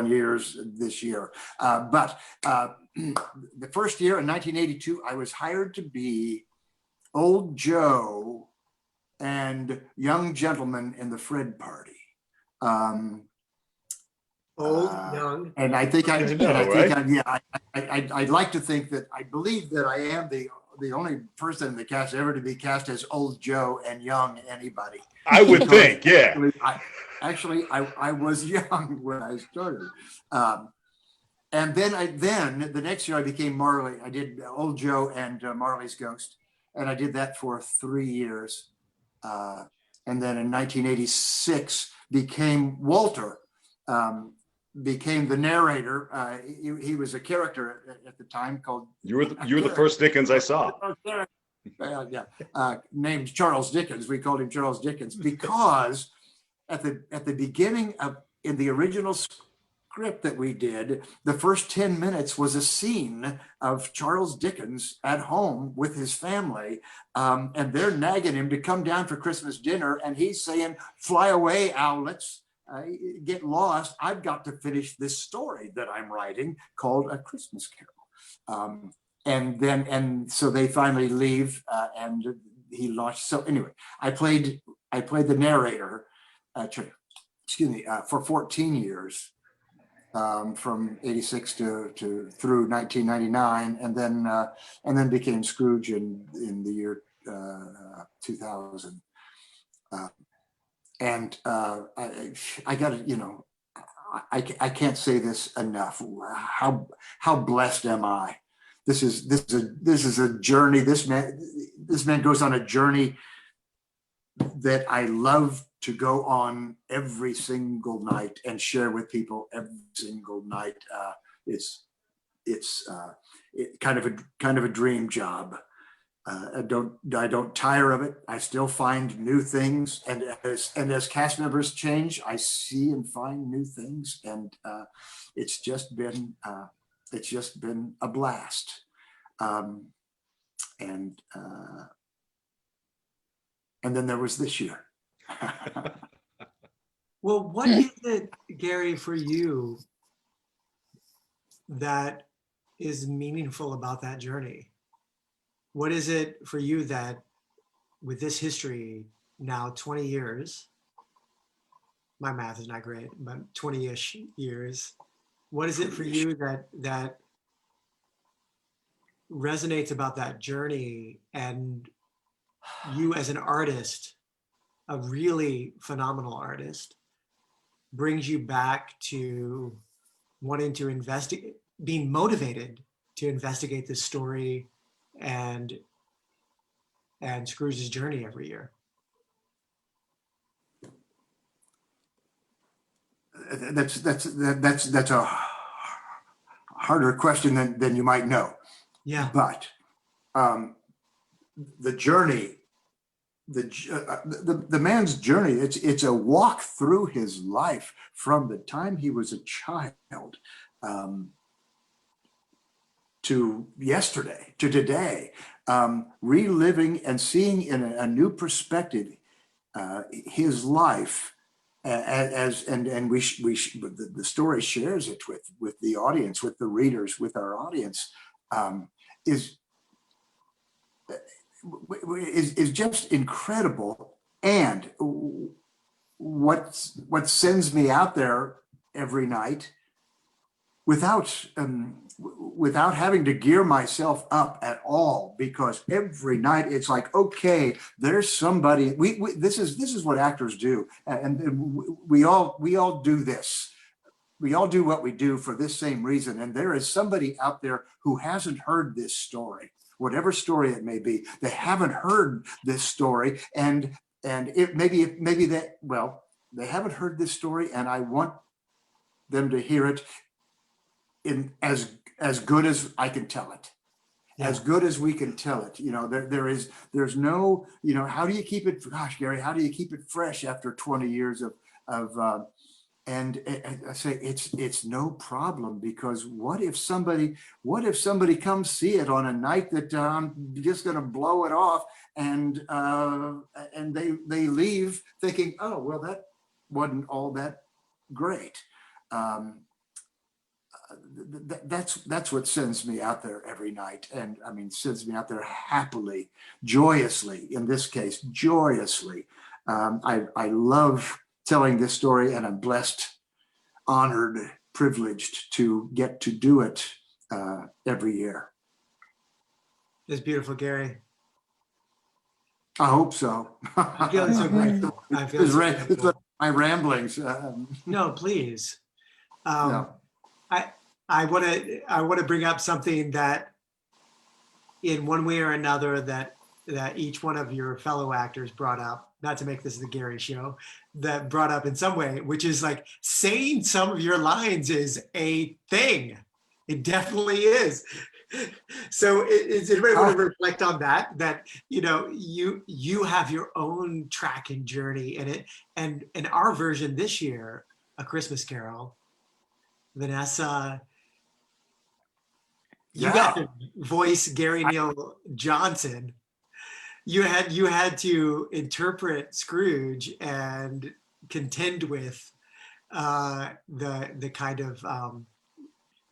years this year. But the first year in 1982, I was hired to be Old Joe and young gentleman in the Fred party. Young. And I think I'd like to think that I believe that I am the only person in the cast ever to be cast as Old Joe and young anybody. I would think, yeah. I was young when I started. And then the next year I became Marley. I did Old Joe and Marley's Ghost. And I did that for 3 years. And then in 1986 became Walter, became the narrator. He was a character at the time called. You were the first Dickens I saw. Named Charles Dickens. We called him Charles Dickens because at the beginning in the original script that we did, the first 10 minutes was a scene of Charles Dickens at home with his family, and they're nagging him to come down for Christmas dinner, and he's saying, "Fly away, owlets, get lost. I've got to finish this story that I'm writing called A Christmas Carol." And so they finally leave, and he launched. So anyway, I played the narrator, for 14 years. From 86 to through 1999, and then became Scrooge in the year 2000. I got to, I can't say this enough. How blessed am I? This is a journey. This man goes on a journey that I love to go on every single night and share with people every single night. It's kind of a dream job. I don't tire of it. I still find new things, and as cast members change, I see and find new things, and it's just been a blast. And then there was this year. Well, what is it, Gary, for you that is meaningful about that journey? What is it for you that with this history now 20 years, my math is not great, but 20-ish years, what is it for you that resonates about that journey, and you as an artist, a really phenomenal artist, brings you back to wanting to investigate, being motivated to investigate this story and Scrooge's journey every year? That's a harder question than you might know. Yeah. But the journey, the man's journey, it's a walk through his life from the time he was a child to yesterday, to today, reliving and seeing in a new perspective his life the story shares it with the audience, with the readers, with our audience, is just incredible. And what sends me out there every night without having to gear myself up at all, because every night it's like, okay, there's somebody. This is what actors do, and we all do this. We all do what we do for this same reason, and there is somebody out there who hasn't heard this story, whatever story it may be. They haven't heard this story, and it maybe that, well, they haven't heard this story, and I want them to hear it in as good as I can tell it, as good as we can tell it. You know, there's no, you know, how do you keep it, gosh, Gary, how do you keep it fresh after 20 years of and I say it's no problem, because what if somebody comes see it on a night that I'm just going to blow it off, and they leave thinking, oh, well, that wasn't all that great. That's what sends me out there every night, and I mean, sends me out there happily, joyously. In this case, joyously. I love telling this story, and I'm blessed, honored, privileged to get to do it every year. It's beautiful, Gary. I hope so. I'm feeling so grateful. I feel so it's grateful. my ramblings. No, please. No. I want to bring up something that, in one way or another, that each one of your fellow actors brought up, not to make this the Gary show, that brought up in some way, which is like saying some of your lines is a thing. It definitely is. So is anybody want to reflect on that, you know, you have your own track and journey in it, and in our version this year, A Christmas Carol, Vanessa, you got to voice Gary Neal Johnson. You had to interpret Scrooge and contend with the kind of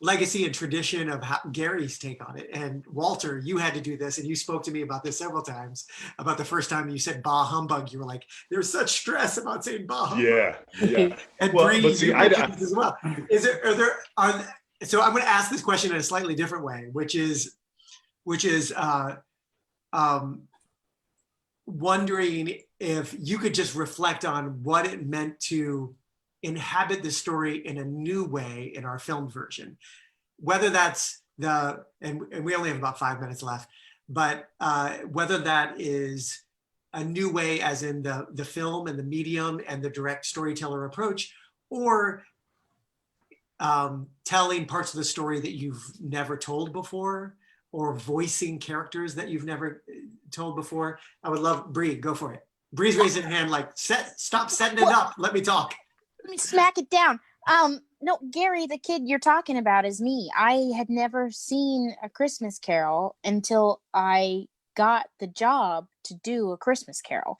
legacy and tradition of Gary's take on it. And Walter, you had to do this, and you spoke to me about this several times, about the first time you said bah humbug. You were like, there's such stress about saying bah humbug. Yeah. And Well, Bri, but see, you mentioned this as well. So I'm going to ask this question in a slightly different way, which is wondering if you could just reflect on what it meant to inhabit the story in a new way in our film version, whether that's and we only have about 5 minutes left, but whether that is a new way as in the film and the medium and the direct storyteller approach, or telling parts of the story that you've never told before, or voicing characters that you've never told before. I would love, Bri, go for it. Bri's raising her hand like, stop setting it up. Let me talk. Let me smack it down. No, Gary, the kid you're talking about is me. I had never seen A Christmas Carol until I got the job to do A Christmas Carol.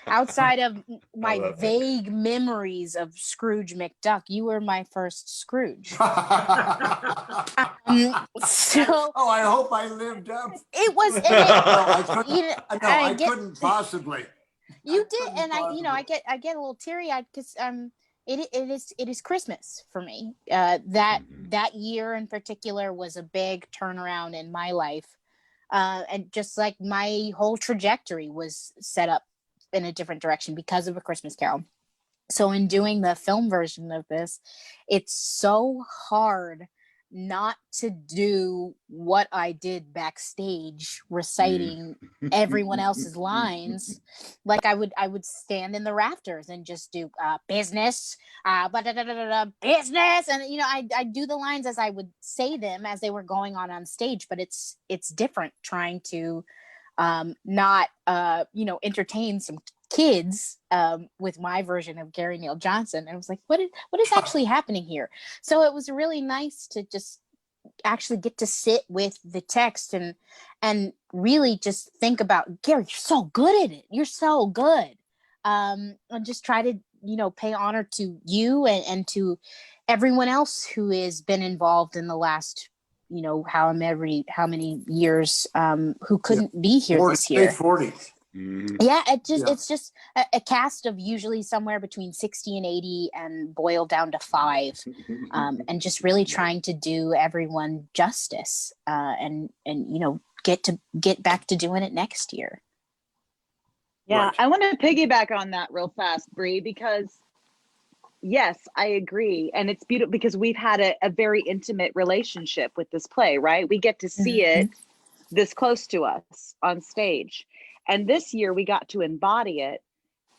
Outside of my vague memories of Scrooge McDuck, you were my first Scrooge. So, I hope I lived up. It was. I couldn't possibly. You did, and I get a little teary eyed because it is Christmas for me. That year in particular was a big turnaround in my life, and just like my whole trajectory was set up in a different direction because of A Christmas Carol. So in doing the film version of this, it's so hard not to do what I did backstage, reciting everyone else's lines. Like I would stand in the rafters and just do business, business, and I do the lines as I would say them as they were going on stage. But it's different trying to not entertain some kids with my version of Gary Neal Johnson. And I was like, what is actually happening here? So it was really nice to just actually get to sit with the text and really just think about, Gary, you're so good at it. You're so good. And just try to, pay honor to you and to everyone else who has been involved in the last, how many years, who couldn't be here 40, this year. 40. Yeah, it's just a cast of usually somewhere between 60 and 80 and boiled down to 5, and just really trying to do everyone justice, and get back to doing it next year. Yeah, Right. I want to piggyback on that real fast, Bri, because yes, I agree. And it's beautiful because we've had a very intimate relationship with this play, right? We get to see it this close to us on stage. And this year we got to embody it.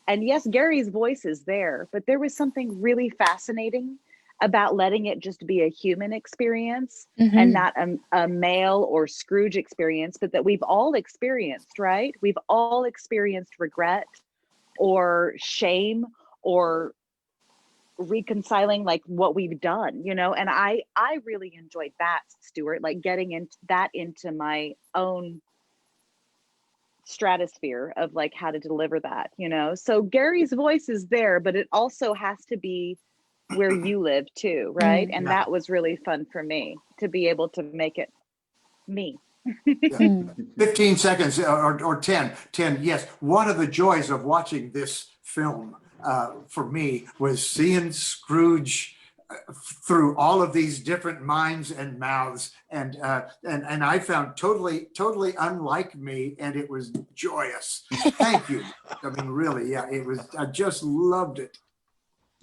And yes, Gary's voice is there, but there was something really fascinating about letting it just be a human experience and not a male or Scrooge experience, but that we've all experienced, right? We've all experienced regret or shame or reconciling like what we've done, and I really enjoyed that, Stuart, like getting into my own stratosphere of like how to deliver that, so Gary's voice is there, but it also has to be where you live too, right? And that was really fun for me to be able to make it me. 15 seconds or 10. Yes, one of the joys of watching this film for me was seeing Scrooge through all of these different minds and mouths, and I found totally unlike me, and it was joyous. Thank you. I mean, really, yeah, it was. I just loved it.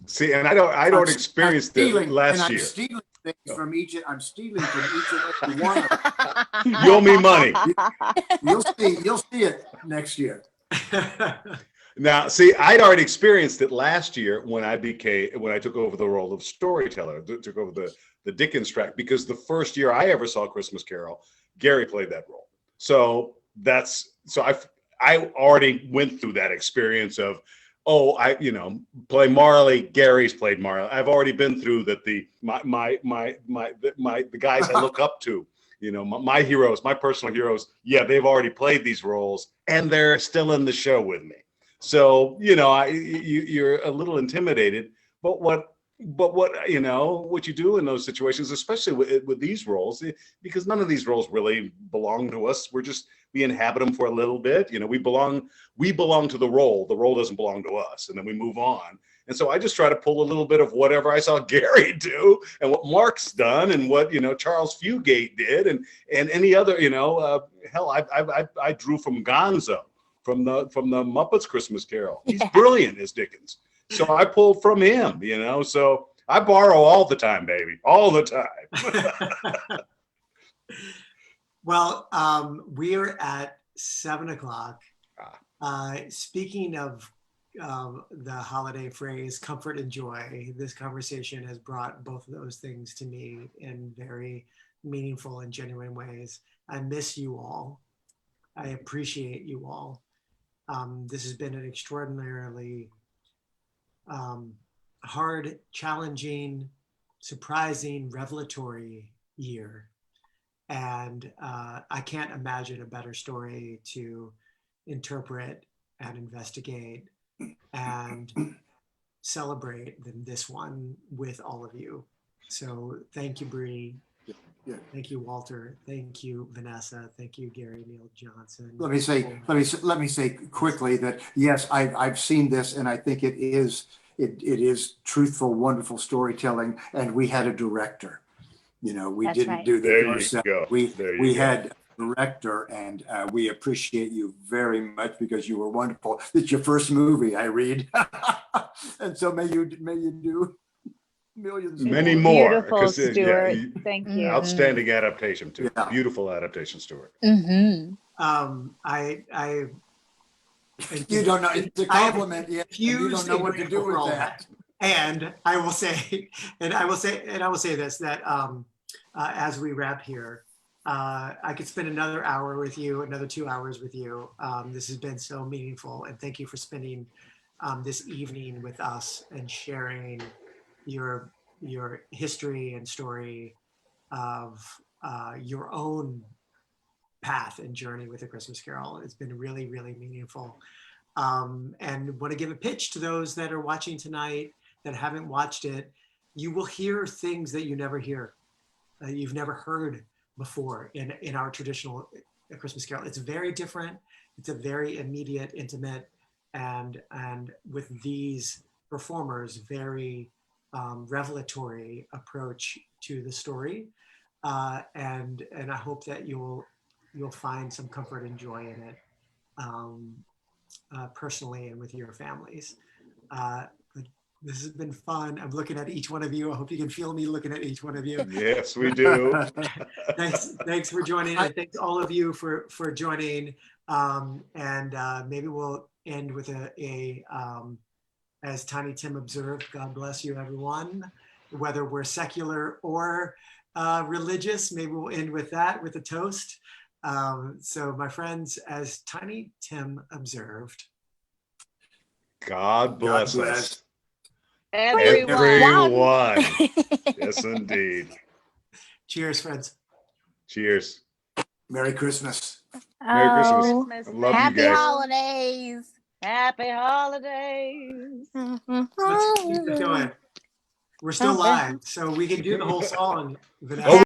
See, and I don't experience this last year. I'm stealing from each and every one of them. You owe me money. You'll see it next year. Now, see, I'd already experienced it last year when I took over the role of storyteller, took over the Dickens track, because the first year I ever saw Christmas Carol, Gary played that role. So I already went through that experience of, play Marley. Gary's played Marley. I've already been through that. The guys I look up to, my heroes, my personal heroes. Yeah, they've already played these roles, and they're still in the show with me. So you're a little intimidated. But what you do in those situations, especially with these roles, because none of these roles really belong to us. We inhabit them for a little bit. We belong to the role. The role doesn't belong to us, and then we move on. And so I just try to pull a little bit of whatever I saw Gary do, and what Mark's done, and what Charles Fugate did, and any other. Hell, I drew from Gonzo, from the Muppets Christmas Carol. He's brilliant as Dickens. So I pulled from him, so I borrow all the time, baby, all the time. Well, we're at 7:00. Speaking of the holiday phrase, comfort and joy, this conversation has brought both of those things to me in very meaningful and genuine ways. I miss you all. I appreciate you all. This has been an extraordinarily hard, challenging, surprising, revelatory year. And I can't imagine a better story to interpret and investigate and celebrate than this one with all of you. So thank you, Bri. Yeah. Thank you, Walter. Thank you, Vanessa. Thank you, Gary Neal Johnson. Let me say quickly that yes, I've seen this, and I think it is truthful, wonderful storytelling. And we had a director. We That's didn't right. do There this you ourselves. go. We had a director, and we appreciate you very much because you were wonderful. It's your first movie, I read, and so may you Millions Many more. more. Beautiful, 'cause, Stuart. Thank you. Outstanding adaptation too. Yeah. Beautiful adaptation, Stuart. Mm-hmm. You don't know. It's a compliment. Yeah, and you don't know what to do with all that. And I will say, I will say this, that as we wrap here, I could spend another hour with you, another 2 hours with you. This has been so meaningful, and thank you for spending this evening with us and sharing your history and story of your own path and journey with A Christmas Carol. It's been really, really meaningful. And want to give a pitch to those that are watching tonight that haven't watched it. You will hear things that you never hear, you've never heard before in our traditional A Christmas Carol. It's very different. It's a very immediate, intimate, and with these performers, very revelatory approach to the story. And I hope that you'll find some comfort and joy in it, personally and with your families. This has been fun. I'm looking at each one of you. I hope you can feel me looking at each one of you. Yes, we do. Thanks for joining, and thanks all of you for joining. Maybe we'll end with a as Tiny Tim observed, God bless you, everyone. Whether we're secular or religious, maybe we'll end with that, with a toast. So my friends, as Tiny Tim observed, God bless us. Everyone. Yes, indeed. cheers, friends. Cheers. Merry Christmas. Merry Christmas. Oh, Christmas. I love you happy guys. holidays. Happy holidays. Let's keep it going. We're still live, so we can do the whole song. Vanessa. Oh,